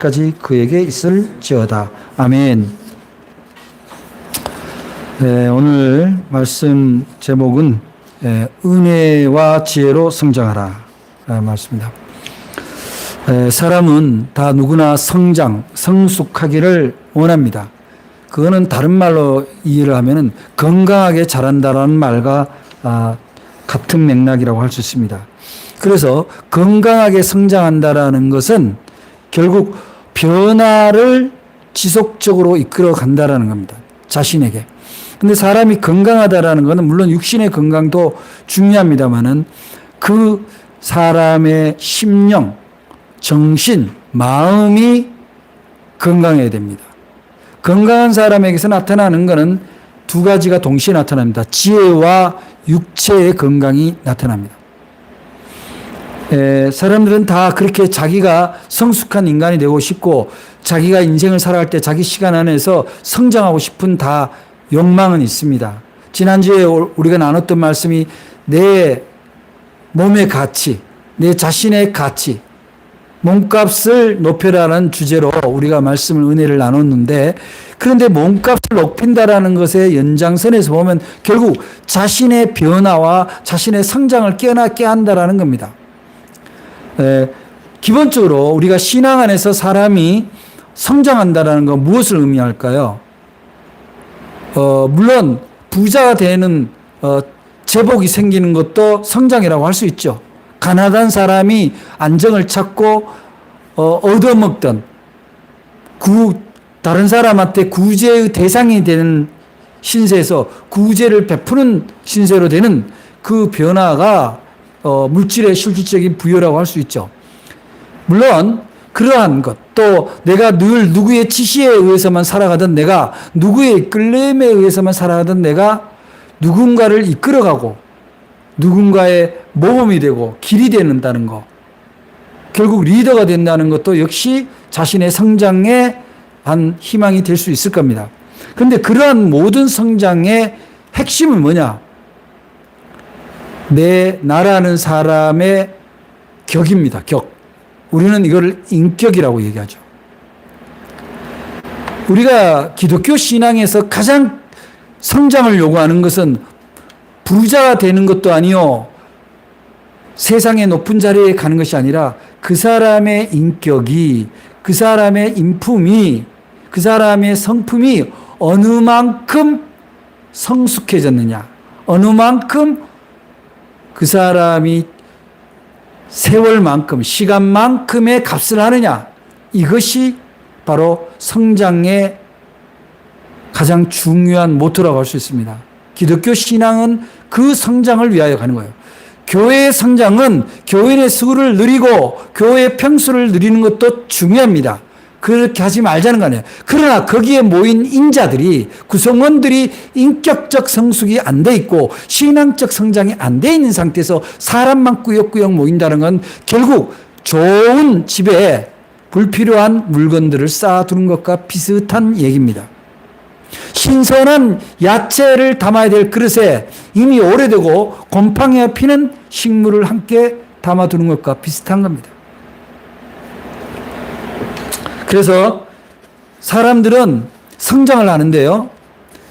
까지 그에게 있을지어다. 아멘. 네, 오늘 말씀 제목은 은혜와 지혜로 성장하라 말씀입니다. 사람은 다 누구나 성숙하기를 원합니다. 그거는 다른 말로 이해를 하면은 건강하게 자란다라는 말과 같은 맥락이라고 할 수 있습니다. 그래서 건강하게 성장한다라는 것은 결국 변화를 지속적으로 이끌어 간다라는 겁니다. 자신에게. 근데 사람이 건강하다라는 것은 물론 육신의 건강도 중요합니다만은 그 사람의 심령, 정신, 마음이 건강해야 됩니다. 건강한 사람에게서 나타나는 것은 두 가지가 동시에 나타납니다. 지혜와 육체의 건강이 나타납니다. 사람들은 다 그렇게 자기가 성숙한 인간이 되고 싶고 자기가 인생을 살아갈 때 자기 시간 안에서 성장하고 싶은 다 욕망은 있습니다. 지난주에 우리가 나눴던 말씀이 내 몸의 가치, 내 자신의 가치, 몸값을 높여라는 주제로 우리가 말씀을 은혜를 나눴는데 그런데 몸값을 높인다라는 것의 연장선에서 보면 결국 자신의 변화와 자신의 성장을 깨어나게 한다라는 겁니다. 기본적으로 우리가 신앙 안에서 사람이 성장한다라는 건 무엇을 의미할까요? 물론 부자가 되는 제복이 생기는 것도 성장이라고 할 수 있죠. 가난한 사람이 안정을 찾고 얻어먹던 다른 사람한테 구제의 대상이 되는 신세에서 구제를 베푸는 신세로 되는 그 변화가 물질의 실질적인 부여라고 할 수 있죠. 물론 그러한 것, 또 내가 늘 누구의 지시에 의해서만 살아가던 내가 누구의 이끌림에 의해서만 살아가던 내가 누군가를 이끌어가고 누군가의 모범이 되고 길이 되는다는 것, 결국 리더가 된다는 것도 역시 자신의 성장의 한 희망이 될 수 있을 겁니다. 그런데 그러한 모든 성장의 핵심은 뭐냐? 나라는 사람의 격입니다. 격. 우리는 이걸 인격이라고 얘기하죠. 우리가 기독교 신앙에서 가장 성장을 요구하는 것은 부자가 되는 것도 아니요, 세상의 높은 자리에 가는 것이 아니라 그 사람의 인격이, 그 사람의 인품이, 그 사람의 성품이 어느 만큼 성숙해졌느냐, 어느 만큼 그 사람이 세월만큼, 시간만큼의 값을 하느냐, 이것이 바로 성장의 가장 중요한 모토라고 할 수 있습니다. 기독교 신앙은 그 성장을 위하여 가는 거예요. 교회의 성장은 교인의 수를 누리고 교회의 평수를 누리는 것도 중요합니다. 그렇게 하지 말자는 거 아니에요. 그러나 거기에 모인 인자들이, 구성원들이 인격적 성숙이 안 돼 있고 신앙적 성장이 안 돼 있는 상태에서 사람만 꾸역꾸역 모인다는 건 결국 좋은 집에 불필요한 물건들을 쌓아두는 것과 비슷한 얘기입니다. 신선한 야채를 담아야 될 그릇에 이미 오래되고 곰팡이가 피는 식물을 함께 담아두는 것과 비슷한 겁니다. 그래서 사람들은 성장을 하는데요,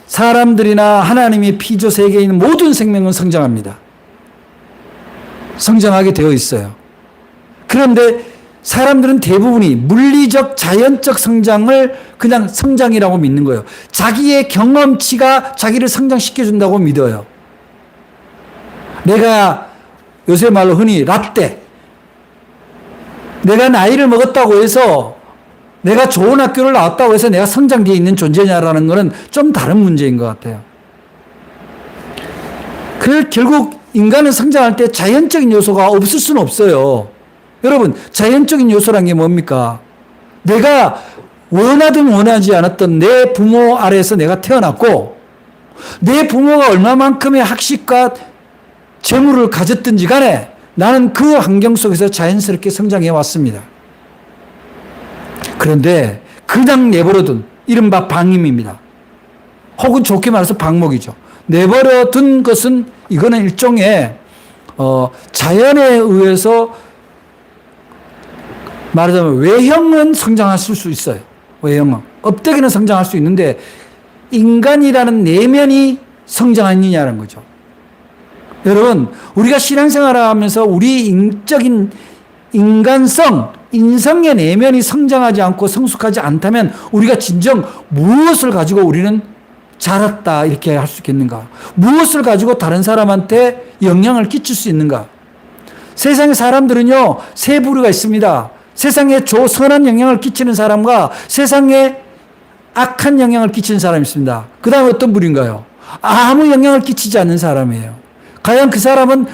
사람들이나 하나님의 피조 세계에 있는 모든 생명은 성장합니다. 성장하게 되어 있어요. 그런데 사람들은 대부분이 물리적, 자연적 성장을 그냥 성장이라고 믿는 거예요. 자기의 경험치가 자기를 성장시켜준다고 믿어요. 내가 요새 말로 흔히 라떼, 내가 나이를 먹었다고 해서, 내가 좋은 학교를 나왔다고 해서 내가 성장되어 있는 존재냐라는 것은 좀 다른 문제인 것 같아요. 결국 인간은 성장할 때 자연적인 요소가 없을 수는 없어요. 여러분, 자연적인 요소란 게 뭡니까? 내가 원하든 원하지 않았던 내 부모 아래에서 내가 태어났고, 내 부모가 얼마만큼의 학식과 재물을 가졌든지 간에 나는 그 환경 속에서 자연스럽게 성장해 왔습니다. 그런데 그냥 내버려둔 이른바 방임입니다. 혹은 좋게 말해서 방목이죠. 내버려둔 것은 이거는 일종의 자연에 의해서 말하자면 외형은 성장할 수 있어요. 외형은. 업되기는 성장할 수 있는데 인간이라는 내면이 성장하느냐는 거죠. 여러분, 우리가 신앙생활을 하면서 우리 인적인 인간성, 인성의 내면이 성장하지 않고 성숙하지 않다면 우리가 진정 무엇을 가지고 우리는 자랐다 이렇게 할 수 있겠는가? 무엇을 가지고 다른 사람한테 영향을 끼칠 수 있는가? 세상의 사람들은요, 세 부류가 있습니다. 세상에 선한 영향을 끼치는 사람과 세상에 악한 영향을 끼치는 사람이 있습니다. 그 다음에 어떤 부류인가요? 아무 영향을 끼치지 않는 사람이에요. 과연 그 사람은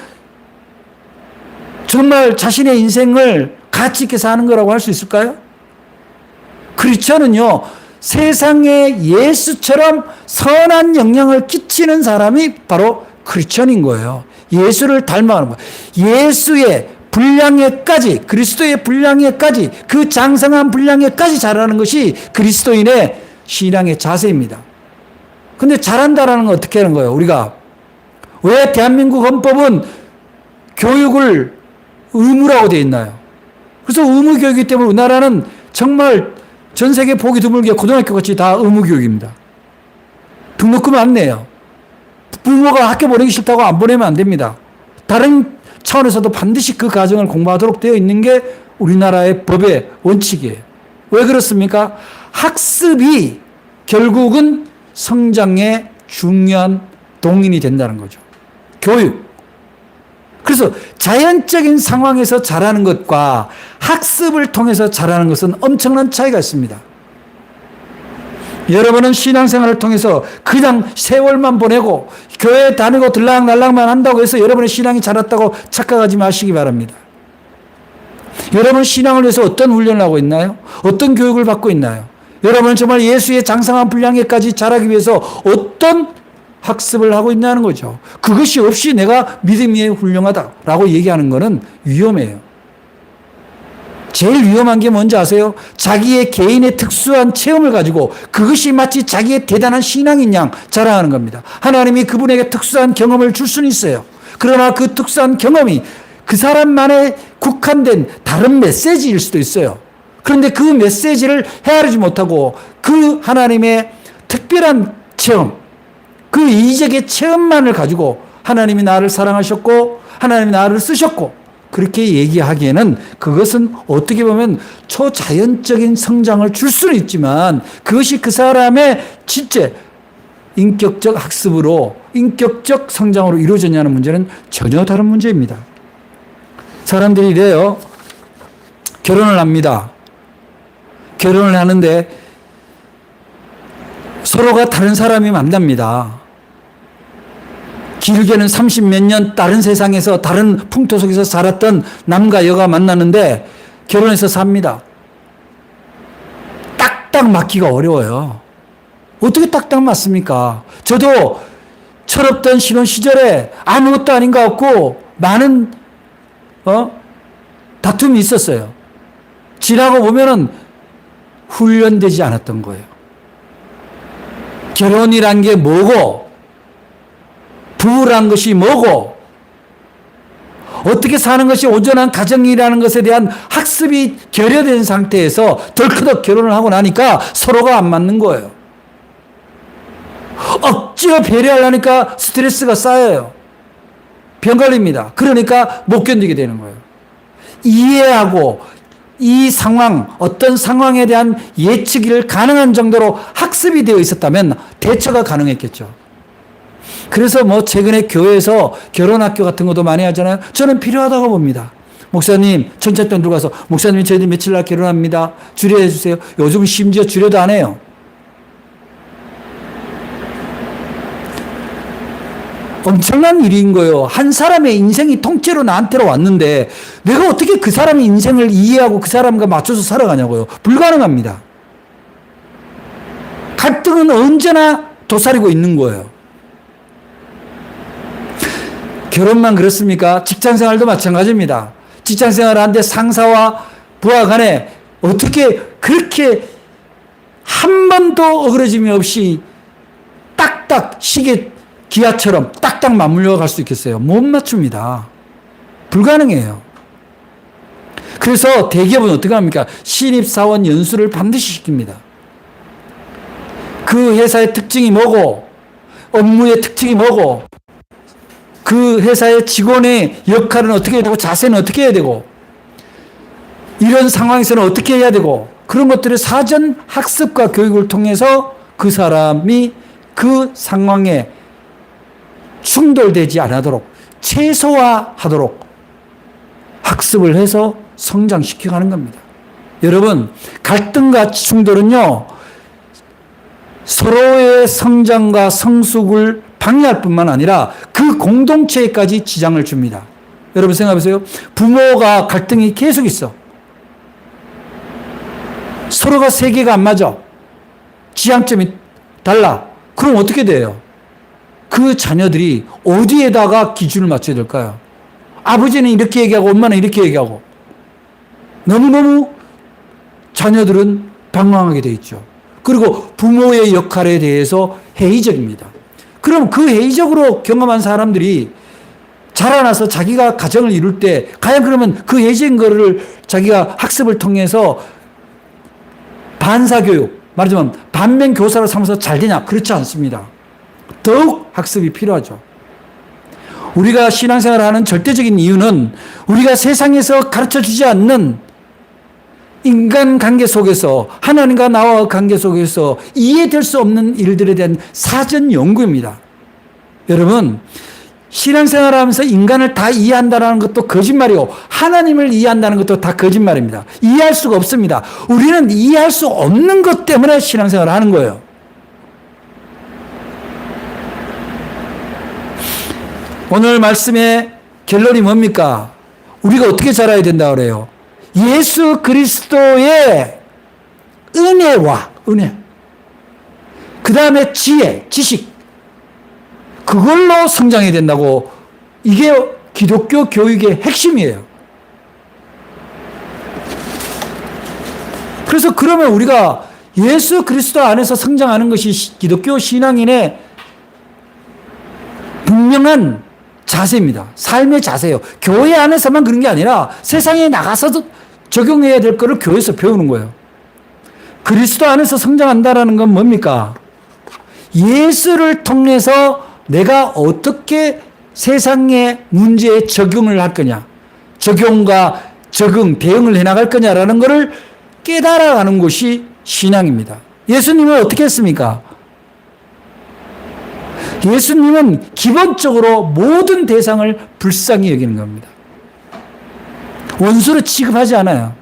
정말 자신의 인생을 가치 있게 사는 거라고 할 수 있을까요? 크리스천은요, 세상에 예수처럼 선한 영향을 끼치는 사람이 바로 크리스천인 거예요. 예수를 닮아가는 거예요. 예수의 분량에까지, 그리스도의 분량에까지, 그 장성한 분량에까지 자라는 것이 그리스도인의 신앙의 자세입니다. 근데 잘한다라는 건 어떻게 하는 거예요? 우리가 왜 대한민국 헌법은 교육을 의무라고 되어 있나요? 그래서 의무교육이기 때문에 우리나라는 정말 전 세계 보기 드물게 고등학교 같이 다 의무교육입니다. 등록금 안 내요. 부모가 학교 보내기 싫다고 안 보내면 안 됩니다. 다른 차원에서도 반드시 그 과정을 공부하도록 되어 있는 게 우리나라의 법의 원칙이에요. 왜 그렇습니까? 학습이 결국은 성장의 중요한 동인이 된다는 거죠. 교육. 그래서 자연적인 상황에서 자라는 것과 학습을 통해서 자라는 것은 엄청난 차이가 있습니다. 여러분은 신앙생활을 통해서 그냥 세월만 보내고 교회 다니고 들락날락만 한다고 해서 여러분의 신앙이 자랐다고 착각하지 마시기 바랍니다. 여러분 신앙을 위해서 어떤 훈련을 하고 있나요? 어떤 교육을 받고 있나요? 여러분은 정말 예수의 장성한 분량에까지 자라기 위해서 어떤 학습을 하고 있냐는 거죠. 그것이 없이 내가 믿음이 훌륭하다라고 얘기하는 것은 위험해요. 제일 위험한 게 뭔지 아세요? 자기의 개인의 특수한 체험을 가지고 그것이 마치 자기의 대단한 신앙인 양 자랑하는 겁니다. 하나님이 그분에게 특수한 경험을 줄 수는 있어요. 그러나 그 특수한 경험이 그 사람만의 국한된 다른 메시지일 수도 있어요. 그런데 그 메시지를 헤아리지 못하고 그 하나님의 특별한 체험, 그 이적의 체험만을 가지고 하나님이 나를 사랑하셨고 하나님이 나를 쓰셨고 그렇게 얘기하기에는 그것은 어떻게 보면 초자연적인 성장을 줄 수는 있지만 그것이 그 사람의 진짜 인격적 학습으로 인격적 성장으로 이루어졌냐는 문제는 전혀 다른 문제입니다. 사람들이 이래요. 결혼을 합니다. 결혼을 하는데 서로가 다른 사람이 만납니다. 길게는 30몇 년 다른 세상에서 다른 풍토 속에서 살았던 남과 여가 만나는데 결혼해서 삽니다. 딱딱 맞기가 어려워요. 어떻게 딱딱 맞습니까? 저도 철없던 신혼 시절에 아무것도 아닌 것 같고 많은 다툼이 있었어요. 지나고 보면은 훈련되지 않았던 거예요. 결혼이란 게 뭐고 부부란 것이 뭐고 어떻게 사는 것이 온전한 가정이라는 것에 대한 학습이 결여된 상태에서 덜커덕 결혼을 하고 나니까 서로가 안 맞는 거예요. 억지로 배려하려니까 스트레스가 쌓여요. 병 걸립니다. 그러니까 못 견디게 되는 거예요. 이해하고 이 상황, 어떤 상황에 대한 예측이 가능한 정도로 학습이 되어 있었다면 대처가 가능했겠죠. 그래서 최근에 교회에서 결혼학교 같은 것도 많이 하잖아요. 저는 필요하다고 봅니다. 목사님, 전잣돈 들고 가서 목사님 저희들 며칠 날 결혼합니다. 주례해 주세요. 요즘 심지어 주례도 안 해요. 엄청난 일인 거예요. 한 사람의 인생이 통째로 나한테로 왔는데 내가 어떻게 그 사람의 인생을 이해하고 그 사람과 맞춰서 살아가냐고요. 불가능합니다. 갈등은 언제나 도사리고 있는 거예요. 결혼만 그렇습니까? 직장생활도 마찬가지입니다. 직장생활을 하는데 상사와 부하 간에 어떻게 그렇게 한 번도 어그러짐이 없이 딱딱 시계 기아처럼 딱딱 맞물려 갈 수 있겠어요? 못 맞춥니다. 불가능해요. 그래서 대기업은 어떻게 합니까? 신입사원 연수를 반드시 시킵니다. 그 회사의 특징이 뭐고, 업무의 특징이 뭐고, 그 회사의 직원의 역할은 어떻게 해야 되고, 자세는 어떻게 해야 되고, 이런 상황에서는 어떻게 해야 되고, 그런 것들을 사전 학습과 교육을 통해서 그 사람이 그 상황에 충돌되지 않도록 최소화하도록 학습을 해서 성장시켜가는 겁니다. 여러분, 갈등과 충돌은요, 서로의 성장과 성숙을 방해할 뿐만 아니라 그 공동체에까지 지장을 줍니다. 여러분 생각해보세요. 부모가 갈등이 계속 있어. 서로가 세계가 안 맞아. 지향점이 달라. 그럼 어떻게 돼요? 그 자녀들이 어디에다가 기준을 맞춰야 될까요? 아버지는 이렇게 얘기하고 엄마는 이렇게 얘기하고 너무너무 자녀들은 방황하게 돼 있죠. 그리고 부모의 역할에 대해서 회의적입니다. 그럼 그 회의적으로 경험한 사람들이 자라나서 자기가 가정을 이룰 때 과연 그러면 그 회의적인 거를 자기가 학습을 통해서 반사교육, 말하자면 반면교사로 삼아서 잘 되냐? 그렇지 않습니다. 더욱 학습이 필요하죠. 우리가 신앙생활을 하는 절대적인 이유는 우리가 세상에서 가르쳐주지 않는 인간관계 속에서 하나님과 나와 관계 속에서 이해될 수 없는 일들에 대한 사전 연구입니다. 여러분, 신앙생활을 하면서 인간을 다 이해한다는 것도 거짓말이고 하나님을 이해한다는 것도 다 거짓말입니다. 이해할 수가 없습니다. 우리는 이해할 수 없는 것 때문에 신앙생활을 하는 거예요. 오늘 말씀의 결론이 뭡니까? 우리가 어떻게 자라야 된다고 그래요? 예수 그리스도의 은혜와 은혜, 그 다음에 지혜, 지식, 그걸로 성장해야 된다고. 이게 기독교 교육의 핵심이에요. 그래서 그러면 우리가 예수 그리스도 안에서 성장하는 것이 기독교 신앙인의 분명한 자세입니다. 삶의 자세예요. 교회 안에서만 그런 게 아니라 세상에 나가서도 적용해야 될 거를 교회에서 배우는 거예요. 그리스도 안에서 성장한다는 건 뭡니까? 예수를 통해서 내가 어떻게 세상의 문제에 적용을 할 거냐, 적용과 적응, 대응을 해나갈 거냐라는 것을 깨달아가는 것이 신앙입니다. 예수님은 어떻게 했습니까? 예수님은 기본적으로 모든 대상을 불쌍히 여기는 겁니다. 원수로 취급하지 않아요.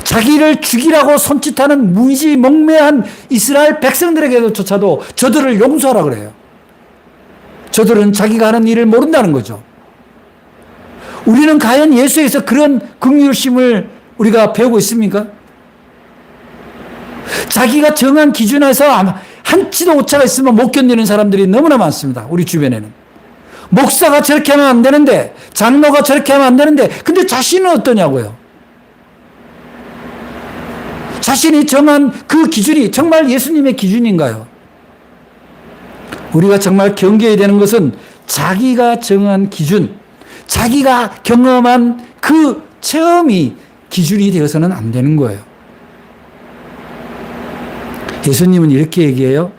자기를 죽이라고 손짓하는 무지몽매한 이스라엘 백성들에게조차도 저들을 용서하라 그래요. 저들은 자기가 하는 일을 모른다는 거죠. 우리는 과연 예수에서 그런 긍휼심을 우리가 배우고 있습니까? 자기가 정한 기준에서 아마 한치도 오차가 있으면 못 견디는 사람들이 너무나 많습니다. 우리 주변에는. 목사가 저렇게 하면 안 되는데, 장로가 저렇게 하면 안 되는데, 근데 자신은 어떠냐고요? 자신이 정한 그 기준이 정말 예수님의 기준인가요? 우리가 정말 경계해야 되는 것은 자기가 정한 기준, 자기가 경험한 그 체험이 기준이 되어서는 안 되는 거예요. 예수님은 이렇게 얘기해요.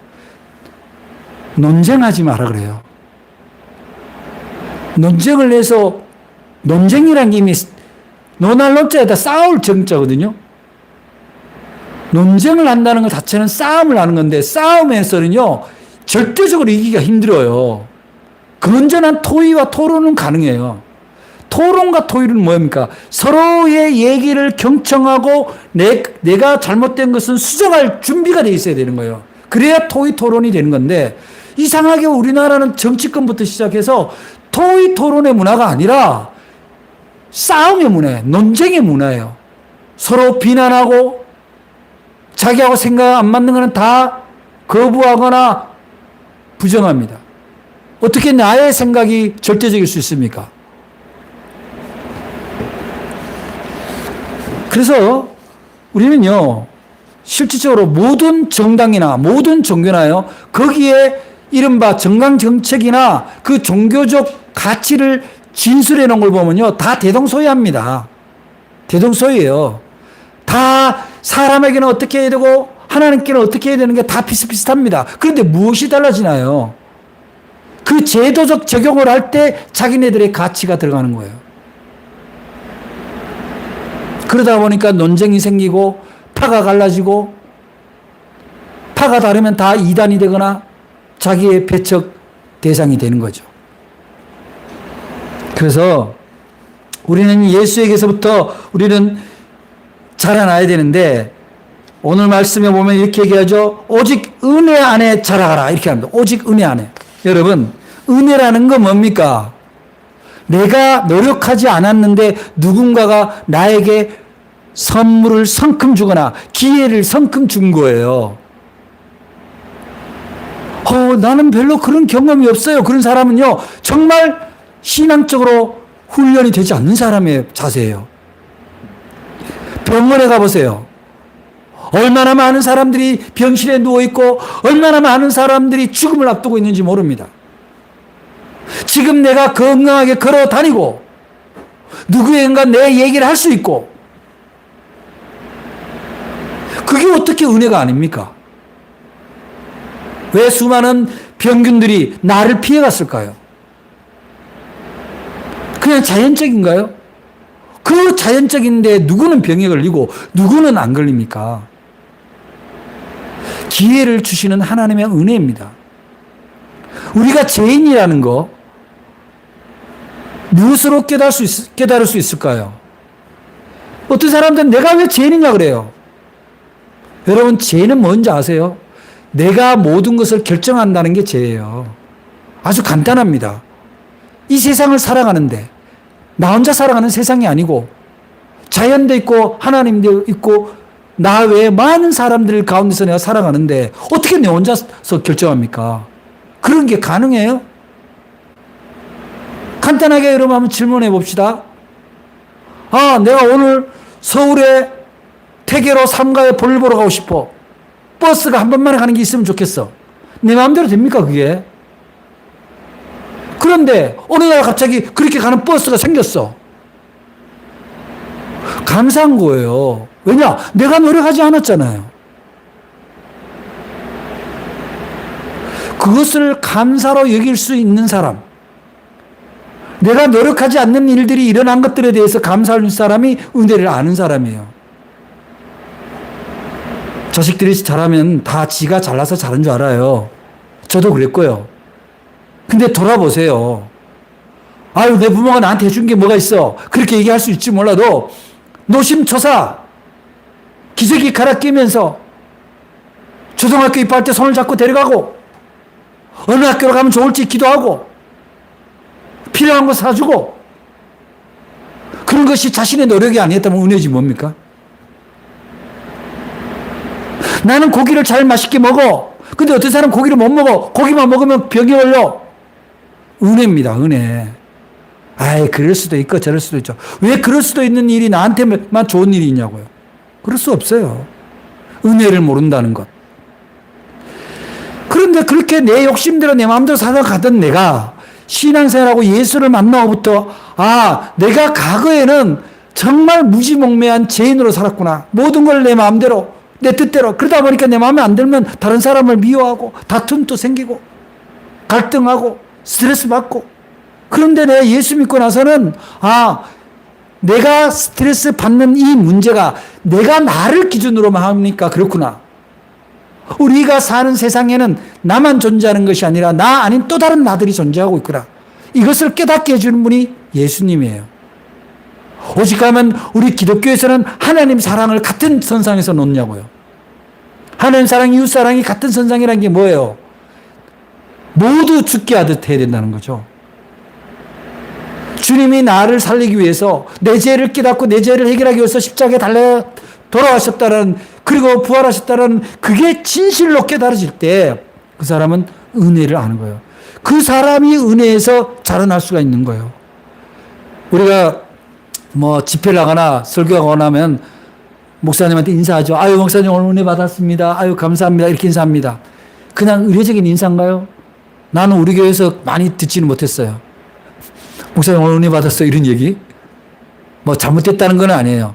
논쟁하지 마라 그래요. 논쟁을 해서, 논쟁이라는 게 이미 논할 논자에다 싸울 정자거든요. 논쟁을 한다는 것 자체는 싸움을 하는 건데, 싸움에서는요 절대적으로 이기기가 힘들어요. 건전한 토의와 토론은 가능해요. 토론과 토의는 뭡니까? 서로의 얘기를 경청하고 내가 잘못된 것은 수정할 준비가 돼 있어야 되는 거예요. 그래야 토의 토론이 되는 건데, 이상하게 우리나라는 정치권부터 시작해서 토의 토론의 문화가 아니라 싸움의 문화예요. 논쟁의 문화예요. 서로 비난하고 자기하고 생각 안 맞는 거는 다 거부하거나 부정합니다. 어떻게 나의 생각이 절대적일 수 있습니까? 그래서 우리는요, 실질적으로 모든 정당이나 모든 종교나요, 거기에 이른바 정강정책이나 그 종교적 가치를 진술해 놓은 걸 보면요, 다 대동소이합니다. 대동소이예요. 다 사람에게는 어떻게 해야 되고 하나님께는 어떻게 해야 되는 게 다 비슷비슷합니다. 그런데 무엇이 달라지나요? 그 제도적 적용을 할 때 자기네들의 가치가 들어가는 거예요. 그러다 보니까 논쟁이 생기고 파가 갈라지고 파가 다르면 다 이단이 되거나 자기의 배척 대상이 되는 거죠. 그래서 우리는 예수에게서부터 우리는 자라나야 되는데 오늘 말씀에 보면 이렇게 얘기하죠. 오직 은혜 안에 자라가라 이렇게 합니다. 오직 은혜 안에. 여러분 은혜라는 건 뭡니까? 내가 노력하지 않았는데 누군가가 나에게 선물을 성큼 주거나 기회를 성큼 준 거예요. 나는 별로 그런 경험이 없어요. 그런 사람은요, 정말 신앙적으로 훈련이 되지 않는 사람의 자세예요. 병원에 가보세요. 얼마나 많은 사람들이 병실에 누워있고, 얼마나 많은 사람들이 죽음을 앞두고 있는지 모릅니다. 지금 내가 건강하게 걸어 다니고, 누구에겐가 내 얘기를 할 수 있고, 그게 어떻게 은혜가 아닙니까? 왜 수많은 병균들이 나를 피해갔을까요? 그냥 자연적인가요? 그 자연적인데 누구는 병에 걸리고 누구는 안 걸립니까? 기회를 주시는 하나님의 은혜입니다. 우리가 죄인이라는 거 무엇으로 깨달을 수 있을까요? 어떤 사람들은 내가 왜 죄인이냐 그래요. 여러분 죄는 뭔지 아세요? 내가 모든 것을 결정한다는 게 죄예요. 아주 간단합니다. 이 세상을 살아가는데 나 혼자 살아가는 세상이 아니고 자연도 있고 하나님도 있고 나 외에 많은 사람들 가운데서 내가 살아가는데 어떻게 내 혼자서 결정합니까? 그런 게 가능해요? 간단하게 여러분 한번 질문해 봅시다. 내가 오늘 서울에 태계로 삼가에 볼일 보러 가고 싶어. 버스가 한 번만에 가는 게 있으면 좋겠어. 내 마음대로 됩니까 그게? 그런데 어느 날 갑자기 그렇게 가는 버스가 생겼어. 감사한 거예요. 왜냐? 내가 노력하지 않았잖아요. 그것을 감사로 여길 수 있는 사람, 내가 노력하지 않는 일들이 일어난 것들에 대해서 감사할 사람이 은혜를 아는 사람이에요. 자식들이 잘하면 다 지가 잘나서 잘한 줄 알아요. 저도 그랬고요. 근데 돌아보세요. 아유, 내 부모가 나한테 해준 게 뭐가 있어. 그렇게 얘기할 수 있지 몰라도 노심초사 기저귀 갈아 끼면서 초등학교 입학할 때 손을 잡고 데려가고 어느 학교로 가면 좋을지 기도하고 필요한 거 사주고 그런 것이 자신의 노력이 아니었다면 은혜지 뭡니까? 나는 고기를 잘 맛있게 먹어. 근데 어떤 사람은 고기를 못 먹어. 고기만 먹으면 병이 걸려. 은혜입니다. 은혜. 그럴 수도 있고 저럴 수도 있죠. 왜 그럴 수도 있는 일이 나한테만 좋은 일이 있냐고요. 그럴 수 없어요. 은혜를 모른다는 것. 그런데 그렇게 내 욕심대로 내 마음대로 살아가던 내가 신앙생활하고 예수를 만나고부터 내가 과거에는 정말 무지몽매한 죄인으로 살았구나. 모든 걸 내 마음대로 내 뜻대로. 그러다 보니까 내 마음에 안 들면 다른 사람을 미워하고 다툼도 생기고 갈등하고 스트레스 받고. 그런데 내가 예수 믿고 나서는 내가 스트레스 받는 이 문제가 내가 나를 기준으로만 하니까 그렇구나. 우리가 사는 세상에는 나만 존재하는 것이 아니라 나 아닌 또 다른 나들이 존재하고 있구나. 이것을 깨닫게 해주는 분이 예수님이에요. 오직 하면 우리 기독교에서는 하나님 사랑을 같은 선상에서 놓냐고요. 하나님 사랑, 이웃 사랑이 같은 선상이라는 게 뭐예요? 모두 죽게 하듯 해야 된다는 거죠. 주님이 나를 살리기 위해서 내 죄를 깨닫고 내 죄를 해결하기 위해서 십자가에 달려 돌아가셨다는, 그리고 부활하셨다는 그게 진실로 깨달아질 때 그 사람은 은혜를 아는 거예요. 그 사람이 은혜에서 자라날 수가 있는 거예요. 우리가 집회를 하거나 설교하거나 하면 목사님한테 인사하죠. 아유, 목사님 오늘 은혜 받았습니다. 아유, 감사합니다. 이렇게 인사합니다. 그냥 의례적인 인사인가요? 나는 우리 교회에서 많이 듣지는 못했어요. 목사님 오늘 은혜 받았어요. 이런 얘기. 뭐 잘못됐다는 건 아니에요.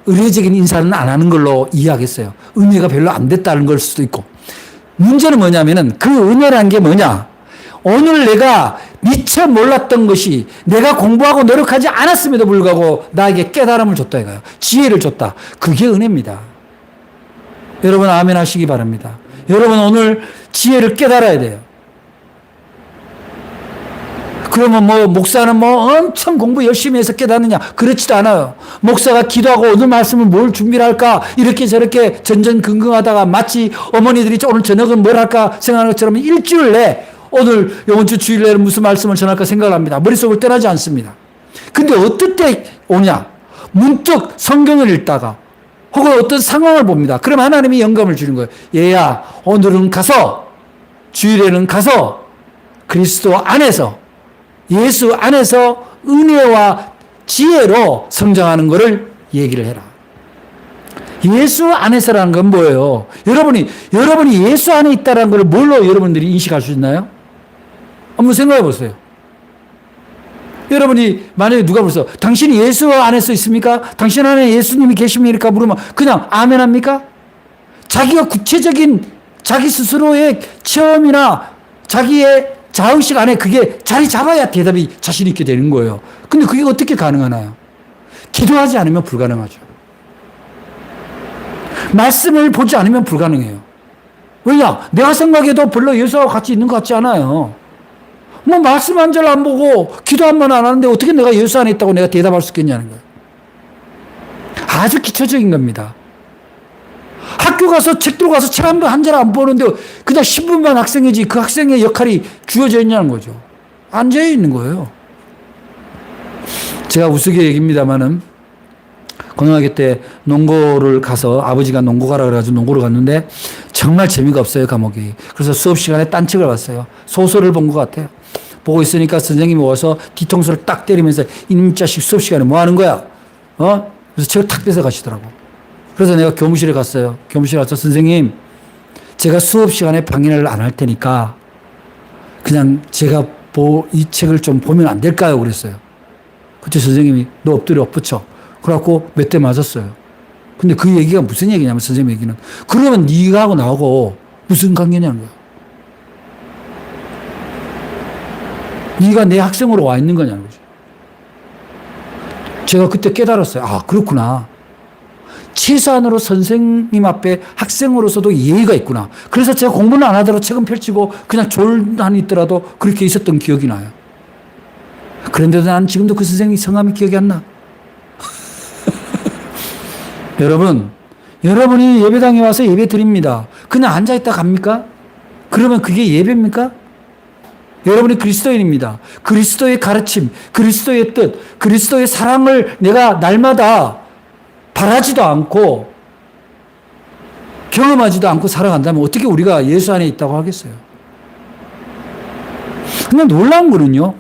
의례적인 인사는 안 하는 걸로 이해하겠어요. 은혜가 별로 안 됐다는 걸 수도 있고. 문제는 뭐냐면은 그 은혜란 게 뭐냐? 오늘 내가 미처 몰랐던 것이 내가 공부하고 노력하지 않았음에도 불구하고 나에게 깨달음을 줬다 이거예요. 지혜를 줬다. 그게 은혜입니다. 여러분 아멘 하시기 바랍니다. 여러분 오늘 지혜를 깨달아야 돼요. 그러면 뭐 목사는 뭐 엄청 공부 열심히 해서 깨닫느냐? 그렇지도 않아요. 목사가 기도하고 오늘 말씀을 뭘 준비를 할까? 이렇게 저렇게 전전긍긍하다가 마치 어머니들이 오늘 저녁은 뭘 할까 생각하는 것처럼 일주일 내 오늘 이번 주 주일 내는 무슨 말씀을 전할까 생각을 합니다. 머릿속을 떠나지 않습니다. 근데 어떨 때 오냐? 문득 성경을 읽다가 혹은 어떤 상황을 봅니다. 그럼 하나님이 영감을 주는 거예요. 얘야 오늘은 가서 주일에는 가서 그리스도 안에서 예수 안에서 은혜와 지혜로 성장하는 것을 얘기를 해라. 예수 안에서라는 건 뭐예요? 여러분이 예수 안에 있다는 걸 뭘로 여러분들이 인식할 수 있나요? 한번 생각해 보세요. 여러분이 만약에 누가 물어서 당신이 예수 안에서 있습니까? 당신 안에 예수님이 계십니까? 물으면 그냥 아멘 합니까? 자기가 구체적인 자기 스스로의 체험이나 자기의 자의식 안에 그게 자리 잡아야 대답이 자신 있게 되는 거예요. 근데 그게 어떻게 가능하나요? 기도하지 않으면 불가능하죠. 말씀을 보지 않으면 불가능해요. 왜냐? 내가 생각해도 별로 예수와 같이 있는 것 같지 않아요. 뭐 말씀 한 절 안 보고 기도 한 번 안 하는데 어떻게 내가 예수 안에 있다고 내가 대답할 수 있겠냐는 거예요. 아주 기초적인 겁니다. 학교 가서 책 들고 가서 책 한 절 안 보는데 그냥 10분만 학생이지 그 학생의 역할이 주어져 있냐는 거죠. 앉아 있는 거예요. 제가 우스개 얘기입니다만은 고등학교 때 농고를 가서 아버지가 농고 가라 그래가지고 농고를 갔는데 정말 재미가 없어요 과목이. 그래서 수업 시간에 딴 책을 봤어요. 소설을 본 것 같아요. 보고 있으니까 선생님이 와서 뒤통수를 딱 때리면서 이놈 자식 수업 시간에 뭐 하는 거야? 그래서 책을 탁 뺏어 가시더라고. 그래서 내가 교무실에 갔어요. 교무실에 가서 선생님 제가 수업 시간에 방해를 안 할 테니까 그냥 제가 이 책을 좀 보면 안 될까요? 그랬어요. 그때 선생님이 너 엎드려 엎붙여. 그래갖고 몇 대 맞았어요. 근데 그 얘기가 무슨 얘기냐면 선생님 얘기는 그러면 네가 하고 나하고 무슨 관계냐는 거야. 네가 내 학생으로 와 있는 거냐는 거죠. 제가 그때 깨달았어요. 아 그렇구나. 최소한으로 선생님 앞에 학생으로서도 예의가 있구나. 그래서 제가 공부는 안 하더라도 책은 펼치고 그냥 졸단이 있더라도 그렇게 있었던 기억이 나요. 그런데도 난 지금도 그 선생님 성함이 기억이 안 나. 여러분이 예배당에 와서 예배 드립니다. 그냥 앉아있다 갑니까? 그러면 그게 예배입니까? 여러분이 그리스도인입니다. 그리스도의 가르침, 그리스도의 뜻, 그리스도의 사랑을 내가 날마다 바라지도 않고 경험하지도 않고 살아간다면 어떻게 우리가 예수 안에 있다고 하겠어요? 근데 놀라운 거는요.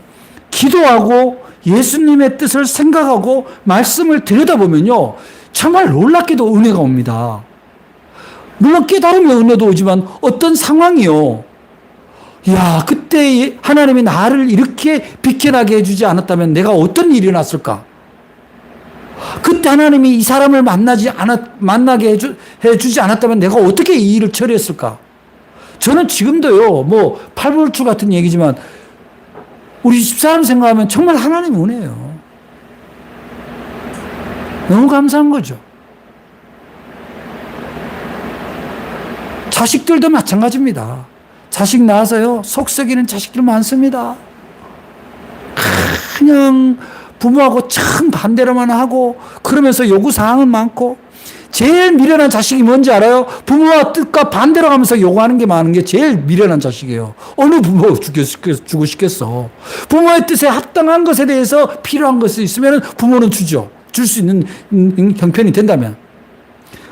기도하고 예수님의 뜻을 생각하고 말씀을 들여다보면요. 정말 놀랍게도 은혜가 옵니다. 물론 깨달으면 은혜도 오지만 어떤 상황이요. 야, 그때 하나님이 나를 이렇게 비켜나게 해주지 않았다면 내가 어떤 일이 일어났을까? 그때 하나님이 이 사람을 만나게 해주지 않았다면 내가 어떻게 이 일을 처리했을까? 저는 지금도요, 뭐, 팔불출 같은 얘기지만, 우리 집사람 생각하면 정말 하나님의 은혜예요. 너무 감사한 거죠. 자식들도 마찬가지입니다. 자식 낳아서요, 속 썩이는 자식들 많습니다. 그냥 부모하고 참 반대로만 하고, 그러면서 요구사항은 많고, 제일 미련한 자식이 뭔지 알아요? 부모와 뜻과 반대로 가면서 요구하는 게 많은 게 제일 미련한 자식이에요. 어느 부모 주고 싶겠어. 부모의 뜻에 합당한 것에 대해서 필요한 것이 있으면 부모는 주죠. 줄 수 있는 형편이 된다면.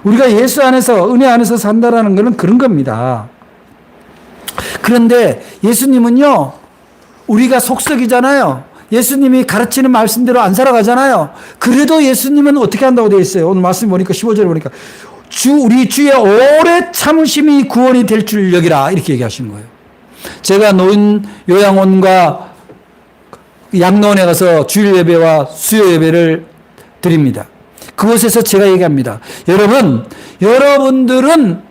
우리가 예수 안에서, 은혜 안에서 산다라는 것은 그런 겁니다. 그런데 예수님은요, 우리가 속썩이잖아요. 예수님이 가르치는 말씀대로 안 살아가잖아요. 그래도 예수님은 어떻게 한다고 되어 있어요? 오늘 말씀 보니까 15절에 보니까 우리 주의 오래 참으심이 구원이 될 줄 여기라 이렇게 얘기하시는 거예요. 제가 노인 요양원과 양로원에 가서 주일 예배와 수요 예배를 드립니다. 그곳에서 제가 얘기합니다. 여러분들은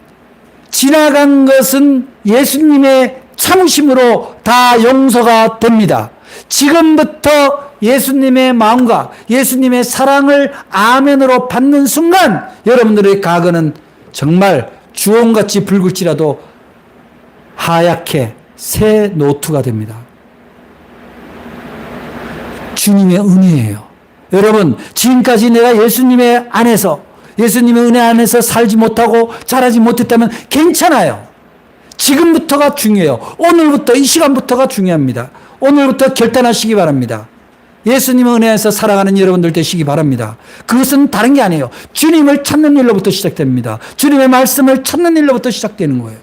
지나간 것은 예수님의 참으심으로 다 용서가 됩니다. 지금부터 예수님의 마음과 예수님의 사랑을 아멘으로 받는 순간 여러분들의 과거는 정말 주홍같이 붉을지라도 하얗게 새 노트가 됩니다. 주님의 은혜예요. 여러분, 지금까지 내가 예수님의 안에서, 예수님의 은혜 안에서 살지 못하고 자라지 못했다면 괜찮아요. 지금부터가 중요해요. 오늘부터, 이 시간부터가 중요합니다. 오늘부터 결단하시기 바랍니다. 예수님의 은혜 안에서 살아가는 여러분들 되시기 바랍니다. 그것은 다른 게 아니에요. 주님을 찾는 일로부터 시작됩니다. 주님의 말씀을 찾는 일로부터 시작되는 거예요.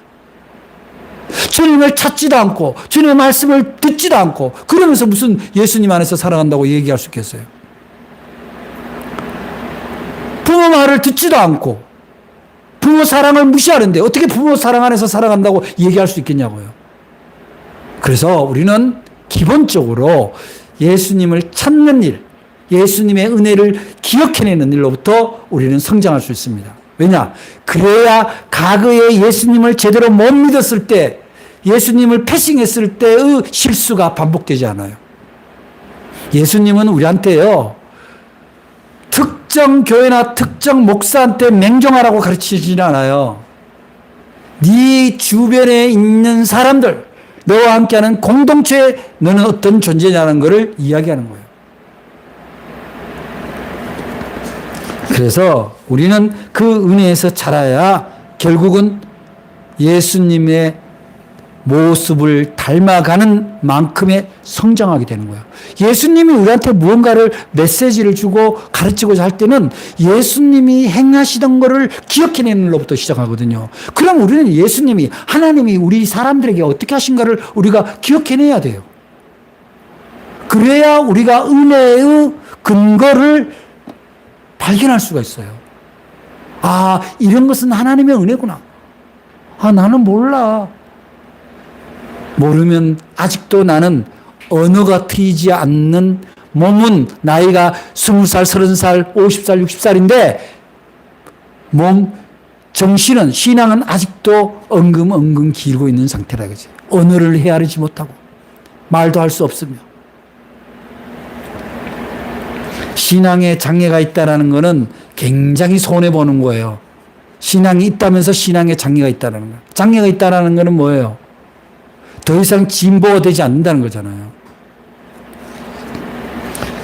주님을 찾지도 않고 주님의 말씀을 듣지도 않고 그러면서 무슨 예수님 안에서 살아간다고 얘기할 수 있겠어요? 부모 말을 듣지도 않고 부모 사랑을 무시하는데 어떻게 부모 사랑 안에서 살아간다고 얘기할 수 있겠냐고요. 그래서 우리는 기본적으로 예수님을 찾는 일, 예수님의 은혜를 기억해내는 일로부터 우리는 성장할 수 있습니다. 왜냐? 그래야 과거에 예수님을 제대로 못 믿었을 때, 예수님을 패싱했을 때의 실수가 반복되지 않아요. 예수님은 우리한테요, 특정 교회나 특정 목사한테 맹종하라고 가르치지는 않아요. 네 주변에 있는 사람들, 너와 함께하는 공동체에 너는 어떤 존재냐는 것을 이야기하는 거예요. 그래서 우리는 그 은혜에서 자라야 결국은 예수님의 모습을 닮아가는 만큼의 성장하게 되는 거예요. 예수님이 우리한테 무언가를 메시지를 주고 가르치고자 할 때는 예수님이 행하시던 것을 기억해내는 일로부터 시작하거든요. 그럼 우리는 예수님이, 하나님이 우리 사람들에게 어떻게 하신가를 우리가 기억해내야 돼요. 그래야 우리가 은혜의 근거를 발견할 수가 있어요. 아, 이런 것은 하나님의 은혜구나. 아, 나는 몰라. 모르면 아직도 나는 언어가 트이지 않는, 몸은 나이가 20살, 30살, 50살, 60살인데 정신은, 신앙은 아직도 엉금엉금 길고 있는 상태라 그지. 언어를 헤아리지 못하고 말도 할 수 없으며 신앙에 장애가 있다는 것은 굉장히 손해보는 거예요. 신앙이 있다면서 신앙에 장애가 있다는 거예요. 장애가 있다는 것은 뭐예요? 더 이상 진보가 되지 않는다는 거잖아요.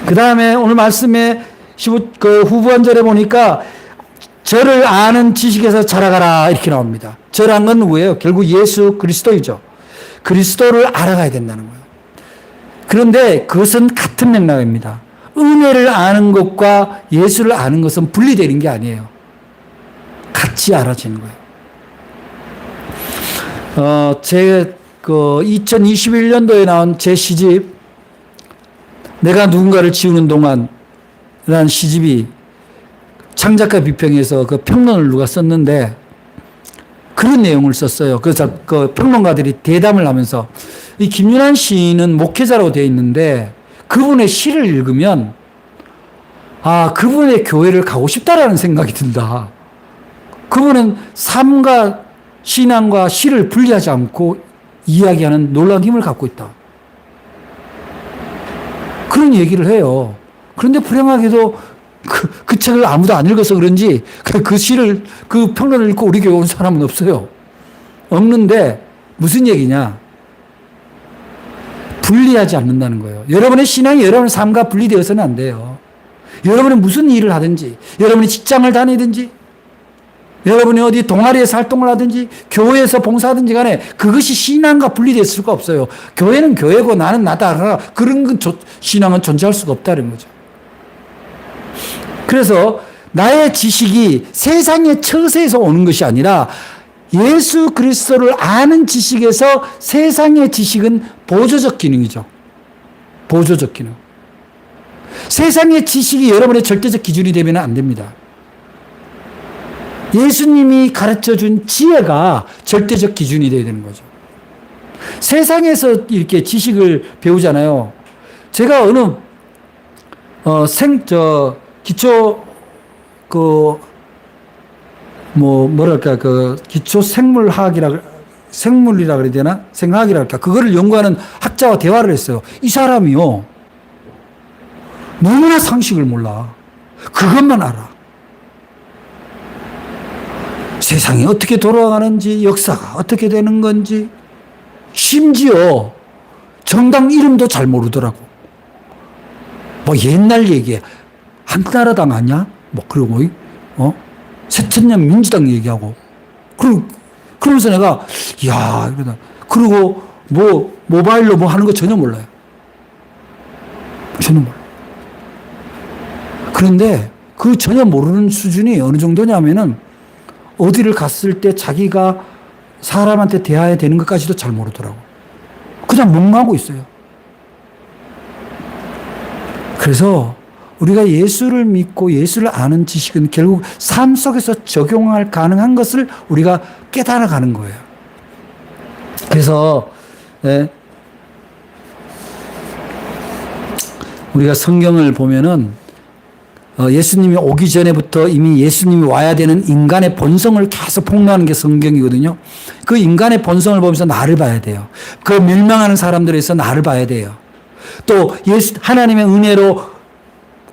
그 다음에 오늘 말씀에 후반절에 보니까 저를 아는 지식에서 자라가라 이렇게 나옵니다. 저란 건 누구예요? 결국 예수 그리스도이죠. 그리스도를 알아가야 된다는 거예요. 그런데 그것은 같은 맥락입니다. 은혜를 아는 것과 예수를 아는 것은 분리되는 게 아니에요. 같이 알아지는 거예요. 제 2021년도에 나온 제 시집, 내가 누군가를 지우는 동안 라는 시집이 창작가 비평에서 그 평론을 누가 썼는데 그런 내용을 썼어요. 그래서 그 평론가들이 대담을 하면서 이 김윤환 시인은 목회자로 되어 있는데 그분의 시를 읽으면 아, 그분의 교회를 가고 싶다라는 생각이 든다. 그분은 삶과 신앙과 시를 분리하지 않고 이야기하는 놀라운 힘을 갖고 있다. 그런 얘기를 해요. 그런데 불행하게도 그 책을 아무도 안 읽어서 그런지 그 시를, 그 평론을 읽고 우리 교회 온 사람은 없어요. 없는데 무슨 얘기냐? 분리하지 않는다는 거예요. 여러분의 신앙이 여러분의 삶과 분리되어서는 안 돼요. 여러분이 무슨 일을 하든지, 여러분이 직장을 다니든지, 여러분이 어디 동아리에서 활동을 하든지, 교회에서 봉사하든지 간에 그것이 신앙과 분리될 수가 없어요. 교회는 교회고 나는 나다. 그런 신앙은 존재할 수가 없다는 거죠. 그래서 나의 지식이 세상의 처세에서 오는 것이 아니라 예수 그리스도를 아는 지식에서 세상의 지식은 보조적 기능이죠. 보조적 기능. 세상의 지식이 여러분의 절대적 기준이 되면 안 됩니다. 예수님이 가르쳐준 지혜가 절대적 기준이 되어야 되는 거죠. 세상에서 이렇게 지식을 배우잖아요. 제가 기초 기초 생물이라 그래야 되나? 생학이라 할까? 그거를 연구하는 학자와 대화를 했어요. 이 사람이요. 너무나 상식을 몰라. 그것만 알아. 세상이 어떻게 돌아가는지, 역사가 어떻게 되는 건지, 심지어 정당 이름도 잘 모르더라고. 뭐 옛날 얘기야. 한나라당 아니야? 뭐 그러고, 새천년 민주당 얘기하고. 그러면서 내가, 이야, 이러다. 그리고 모바일로 뭐 하는 거 전혀 몰라요. 전혀 몰라요. 그런데 그 전혀 모르는 수준이 어느 정도냐면은 어디를 갔을 때 자기가 사람한테 대해야 되는 것까지도 잘 모르더라고. 그냥 멍하고 있어요. 그래서 우리가 예수를 믿고 예수를 아는 지식은 결국 삶 속에서 적용할 가능한 것을 우리가 깨달아가는 거예요. 그래서 우리가 성경을 보면은 예수님이 오기 전에부터 이미 예수님이 와야 되는 인간의 본성을 계속 폭로하는 게 성경이거든요. 그 인간의 본성을 보면서 나를 봐야 돼요. 그 멸망하는 사람들에서 나를 봐야 돼요. 또 하나님의 은혜로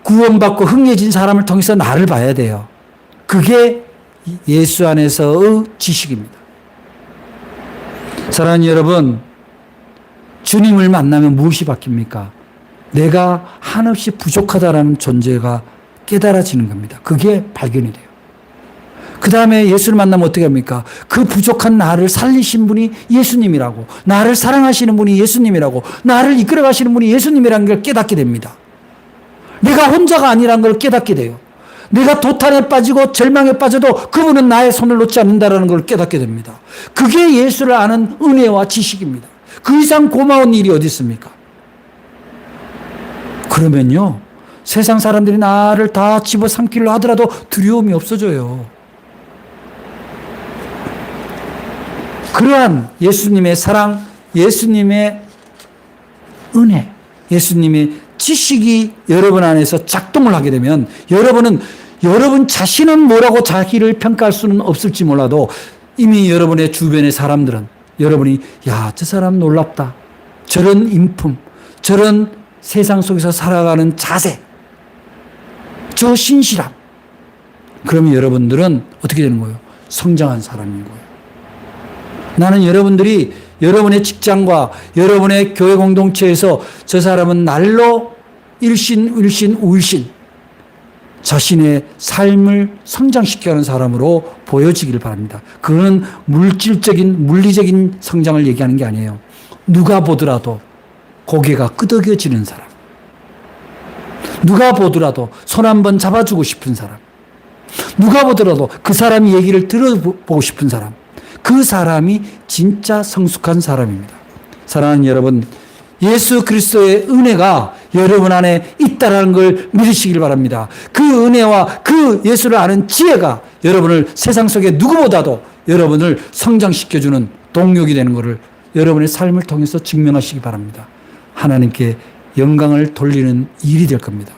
구원받고 흥해진 사람을 통해서 나를 봐야 돼요. 그게 예수 안에서의 지식입니다. 사랑하는 여러분, 주님을 만나면 무엇이 바뀝니까? 내가 한없이 부족하다라는 존재가 깨달아지는 겁니다. 그게 발견이 돼요. 그 다음에 예수를 만나면 어떻게 합니까? 그 부족한 나를 살리신 분이 예수님이라고, 나를 사랑하시는 분이 예수님이라고, 나를 이끌어 가시는 분이 예수님이라는 걸 깨닫게 됩니다. 내가 혼자가 아니라는 걸 깨닫게 돼요. 내가 도탄에 빠지고 절망에 빠져도 그분은 나의 손을 놓지 않는다는 걸 깨닫게 됩니다. 그게 예수를 아는 은혜와 지식입니다. 그 이상 고마운 일이 어디 있습니까? 그러면요, 세상 사람들이 나를 다 집어삼키려 하더라도 두려움이 없어져요. 그러한 예수님의 사랑, 예수님의 은혜, 예수님의 지식이 여러분 안에서 작동을 하게 되면 여러분 자신은 뭐라고 자기를 평가할 수는 없을지 몰라도 이미 여러분의 주변의 사람들은 여러분이 야, 저 사람 놀랍다. 저런 인품, 저런 세상 속에서 살아가는 자세, 저 신실함. 그러면 여러분들은 어떻게 되는 거예요? 성장한 사람인 거예요. 나는 여러분들이 여러분의 직장과 여러분의 교회 공동체에서 저 사람은 날로 일신 우일신 자신의 삶을 성장시켜가는 사람으로 보여지길 바랍니다. 그거는 물리적인 성장을 얘기하는 게 아니에요. 누가 보더라도 고개가 끄덕여지는 사람, 누가 보더라도 손 한번 잡아주고 싶은 사람, 누가 보더라도 그 사람이 얘기를 들어보고 싶은 사람, 그 사람이 진짜 성숙한 사람입니다. 사랑하는 여러분, 예수 그리스도의 은혜가 여러분 안에 있다는 걸 믿으시길 바랍니다. 그 은혜와 그 예수를 아는 지혜가 여러분을 세상 속에 누구보다도 여러분을 성장시켜주는 동력이 되는 것을 여러분의 삶을 통해서 증명하시기 바랍니다. 하나님께 영광을 돌리는 일이 될 겁니다.